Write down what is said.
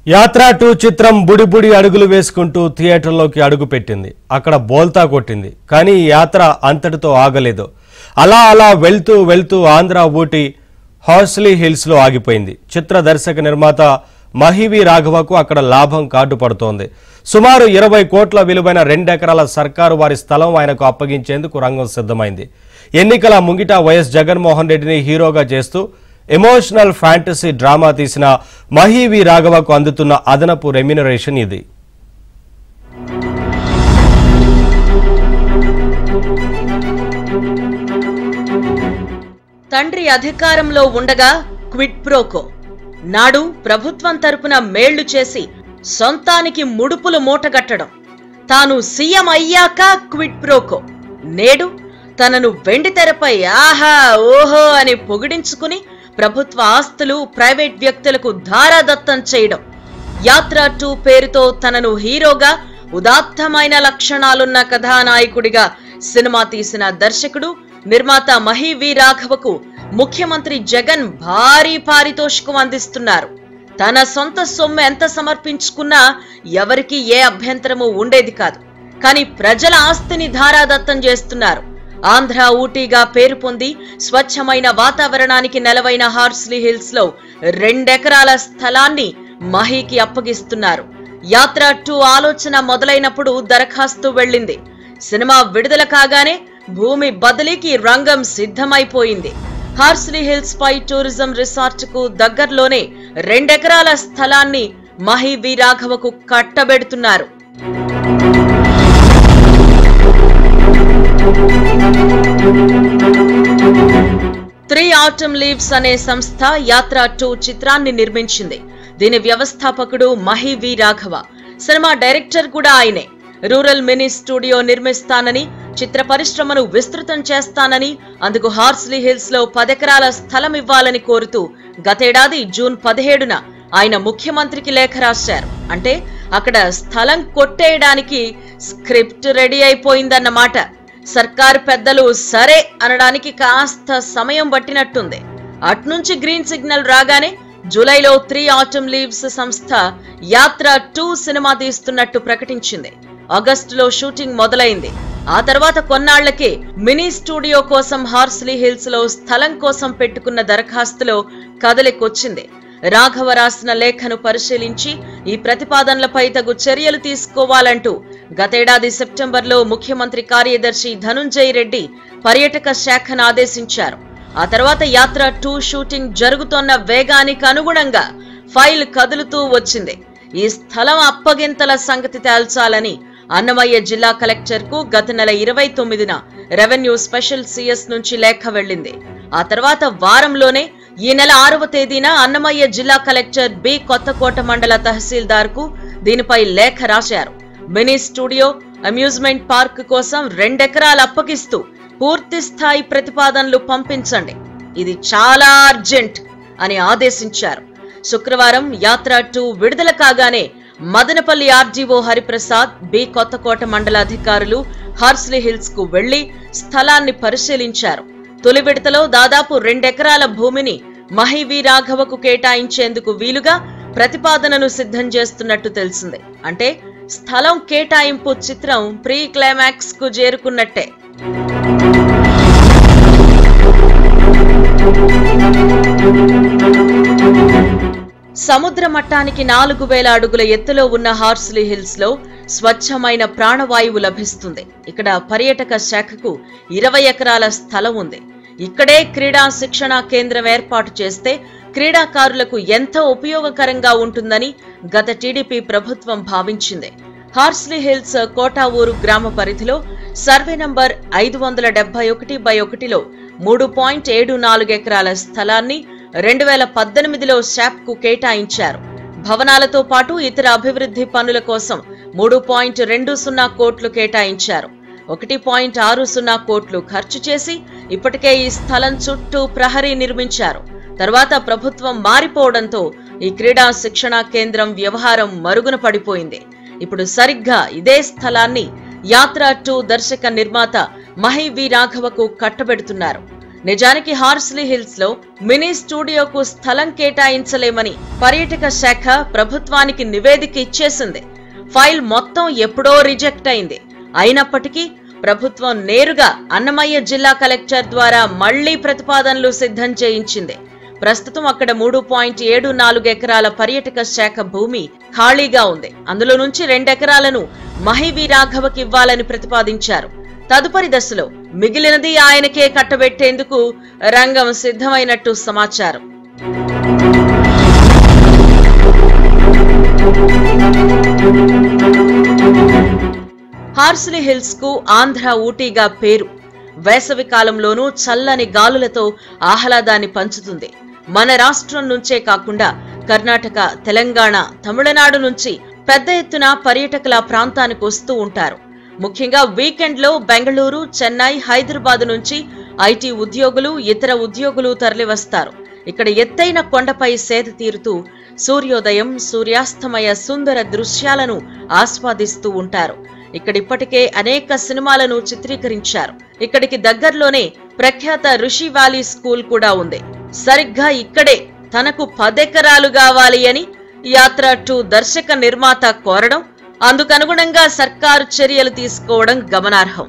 యాత్ర 2 చిత్రం బుడిబుడి అడుగులు వేసుకుంటూ థియేటర్లోకి అడుగుపెట్టింది. అక్కడ బోల్తా కొట్టింది. కానీ ఈ యాత్ర అంతటితో ఆగలేదు. అలా వెళ్తూ ఆంధ్ర ఊటీ హార్స్లీ హిల్స్ లో ఆగిపోయింది. చిత్ర దర్శక నిర్మాత మహివి రాఘవకు అక్కడ లాభం కార్డు పడుతోంది. సుమారు 20 కోట్ల విలువైన 2 ఎకరాల సర్కారు వారి స్థలం ఆయనకు అప్పగించేందుకు రంగం సిద్ధమైంది. ఎన్నికల ముంగిట వైఎస్ జగన్మోహన్ రెడ్డిని హీరోగా చేస్తూ ఎమోషనల్ ఫ్యాంటసీ డ్రామా తీసిన మహివి రాఘవకు అందుతున్న అదనపు రెమ్యునరేషన్ ఇది. తండ్రి అధికారంలో ఉండగా క్విడ్ ప్రోకో, నాడు ప్రభుత్వం తరపున మేళ్లు చేసి సొంతానికి ముడుపులు మూటగట్టడం, తాను సీఎం అయ్యాక క్విడ్ ప్రోకో, నేడు తనను వెండితెరపై ఆహా ఓహో అని పొగిడించుకుని ప్రభుత్వ ఆస్తులు ప్రైవేట్ వ్యక్తులకు ధారాదత్తం చేయడం, యాత్ర 2 పేరుతో తనను హీరోగా ఉదాత్తమైన లక్షణాలున్న కథానాయకుడిగా సినిమా తీసిన దర్శకుడు నిర్మాత మహివి రాఘవకు ముఖ్యమంత్రి జగన్ భారీ పారితోషికం అందిస్తున్నారు. తన సొంత సొమ్ము ఎంత సమర్పించుకున్నా ఎవరికి ఏ అభ్యంతరము ఉండేది కాదు. కానీ ప్రజల ఆస్తిని ధారాదత్తం చేస్తున్నారు. ఆంధ్ర ఊటీగా పేరు పొంది స్వచ్ఛమైన వాతావరణానికి నెలవైన హార్స్లీ హిల్స్ లో 2 ఎకరాల స్థలాన్ని మహికి అప్పగిస్తున్నారు. యాత్ర 2 ఆలోచన మొదలైనప్పుడు దరఖాస్తు వెళ్ళింది. సినిమా విడుదల కాగానే భూమి బదిలీకి రంగం సిద్ధమైపోయింది. హార్స్లీ హిల్స్ పై టూరిజం రిసార్ట్ కు దగ్గరలోనే 2 ఎకరాల స్థలాన్ని మహివి రాఘవకు కట్టబెడుతున్నారు. త్రీ ఆటమ్ లీవ్స్ అనే సంస్థ యాత్ర 2 చిత్రాన్ని నిర్మించింది. దీని వ్యవస్థాపకుడు మహివి రాఘవ, సినిమా డైరెక్టర్ కూడా ఆయనే. రూరల్ మినీ స్టూడియో నిర్మిస్తానని, చిత్ర పరిశ్రమను విస్తృతం చేస్తానని, అందుకు హార్స్లీ హిల్స్ లో 10 ఎకరాల స్థలం ఇవ్వాలని కోరుతూ గతేడాది జూన్ 17న ఆయన ముఖ్యమంత్రికి లేఖ రాశారు. అంటే అక్కడ స్థలం కొట్టేయడానికి స్క్రిప్ట్ రెడీ అయిపోయిందన్నమాట. సర్కారు పెద్దలు సరే అనడానికి కాస్త సమయం పట్టినట్టుంది. అట్నుంచి గ్రీన్ సిగ్నల్ రాగానే జూలైలో 3 ఆటమ్ లీవ్స్ సంస్థ యాత్ర 2 సినిమా తీస్తున్నట్టు ప్రకటించింది. ఆగస్టులో షూటింగ్ మొదలైంది. ఆ తర్వాత కొన్నాళ్లకే మినీ స్టూడియో కోసం హార్స్లీ హిల్స్ లో స్థలం కోసం పెట్టుకున్న దరఖాస్తులో కదలికొచ్చింది. రాఘవ రాసిన లేఖను పరిశీలించి ఈ ప్రతిపాదనలపై తగు చర్యలు తీసుకోవాలంటూ గతేడాది సెప్టెంబర్లో ముఖ్యమంత్రి కార్యదర్శి ధనుంజయ రెడ్డి పర్యాటక శాఖను ఆదేశించారు. ఆ తర్వాత యాత్ర 2 షూటింగ్ జరుగుతోన్న వేగానికి అనుగుణంగా ఫైల్ కదులుతూ వచ్చింది. ఈ స్థలం అప్పగింతల సంగతి తేల్చాలని అన్నమయ్య జిల్లా కలెక్టర్ కు గత నెల 29న రెవెన్యూ స్పెషల్ సిఎస్ నుంచి లేఖ వెళ్లింది. ఆ తర్వాత వారంలోనే ఈ నెల 6వ తేదీన అన్నమయ్య జిల్లా కలెక్టర్ బి కొత్తకోట మండల తహసీల్దార్ కు దీనిపై లేఖ రాశారు. మినీ స్టూడియో, అమ్యూజ్మెంట్ పార్క్ కోసం 2 ఎకరాలు అప్పగిస్తూ పూర్తి స్థాయి ప్రతిపాదనలు పంపించండి, ఇది చాలా అర్జెంట్ అని ఆదేశించారు. శుక్రవారం యాత్ర 2 విడుదల కాగానే మదనపల్లి ఆర్డీఓ హరిప్రసాద్, బి కొత్తకోట మండల అధికారులు హార్స్లీ హిల్స్ కు వెళ్లి స్థలాన్ని పరిశీలించారు. తొలి విడతలో దాదాపు 2 ఎకరాల భూమిని మహివి రాఘవకు కేటాయించేందుకు వీలుగా ప్రతిపాదనను సిద్ధం చేస్తున్నట్టు తెలిసింది. అంటే స్థలం కేటాయింపు చిత్రం ప్రీ క్లైమాక్స్ కు చేరుకున్నట్టే. సముద్ర మట్టానికి 4000 అడుగుల ఎత్తులో ఉన్న హార్స్లీ హిల్స్ లో స్వచ్ఛమైన ప్రాణవాయువు లభిస్తుంది. ఇక్కడ పర్యాటక శాఖకు 20 ఎకరాల స్థలం ఉంది. ఇక్కడే క్రీడా శిక్షణ కేంద్రం ఏర్పాటు చేస్తే క్రీడాకారులకు ఎంతో ఉపయోగకరంగా ఉంటుందని గత టీడీపీ ప్రభుత్వం భావించింది. హార్స్లీ హిల్స్ కోటావూరు గ్రామ పరిధిలో సర్వే నంబర్ 571/1లో 3.74 ఎకరాల స్థలాన్ని 2018లో శాప్ కు కేటాయించారు. భవనాలతో పాటు ఇతర అభివృద్ధి పనుల కోసం 3.20 కోట్లు కేటాయించారు. 1.60 కోట్లు ఖర్చు చేసి ఇప్పటికే ఈ స్థలం చుట్టూ ప్రహరీ నిర్మించారు. తర్వాత ప్రభుత్వం మారిపోవడంతో ఈ క్రీడా శిక్షణ కేంద్రం వ్యవహారం మరుగున పడిపోయింది. ఇప్పుడు సరిగ్గా ఇదే స్థలాన్ని యాత్ర 2 దర్శక నిర్మాత మహివి రాఘవకు కట్టబెడుతున్నారు. నిజానికి హార్స్లీ హిల్స్ లో మినీ స్టూడియోకు స్థలం కేటాయించలేమని పర్యాటక శాఖ ప్రభుత్వానికి నివేదిక ఇచ్చేసింది. ఫైల్ మొత్తం ఎప్పుడో రిజెక్ట్ అయింది. అయినప్పటికీ ప్రభుత్వం నేరుగా అన్నమయ్య జిల్లా కలెక్టర్ ద్వారా మళ్లీ ప్రతిపాదనలు సిద్ధం చేయించింది. ప్రస్తుతం అక్కడ 3.74 ఎకరాల పర్యాటక శాఖ భూమి ఖాళీగా ఉంది. అందులో నుంచి 2 ఎకరాలను మహివి రాఘవకి ఇవ్వాలని ప్రతిపాదించారు. తదుపరి దశలో మిగిలినది ఆయనకే కట్టబెట్టేందుకు రంగం సిద్ధమైనట్టు సమాచారం. హార్స్లీ హిల్స్ కు ఆంధ్ర ఊటీగా పేరు. వేసవి కాలంలోనూ చల్లని గాలులతో ఆహ్లాదాన్ని పంచుతుంది. మన రాష్ట్రం నుంచే కాకుండా కర్ణాటక, తెలంగాణ, తమిళనాడు నుంచి పెద్ద ఎత్తున పర్యాటకుల ప్రాంతానికి వస్తూ ఉంటారు. ముఖ్యంగా వీకెండ్ లో బెంగళూరు, చెన్నై, హైదరాబాద్ నుంచి ఐటీ ఉద్యోగులు, ఇతర ఉద్యోగులు తరలివస్తారు. ఇక్కడ ఎత్తైన కొండపై సేద తీరుతూ సూర్యోదయం, సూర్యాస్తమయ సుందర దృశ్యాలను ఆస్వాదిస్తూ ఉంటారు. ఇక్కడిప్పటికే అనేక సినిమాలను చిత్రీకరించారు. ఇక్కడికి దగ్గరలోనే ప్రఖ్యాత ఋషి వ్యాలీ స్కూల్ కూడా ఉంది. సరిగ్గా ఇక్కడే తనకు 10 ఎకరాలు కావాలి అని యాత్ర 2 దర్శక నిర్మాత కోరడం, అందుకనుగుణంగా సర్కారు చర్యలు తీసుకోవడం గమనార్హం.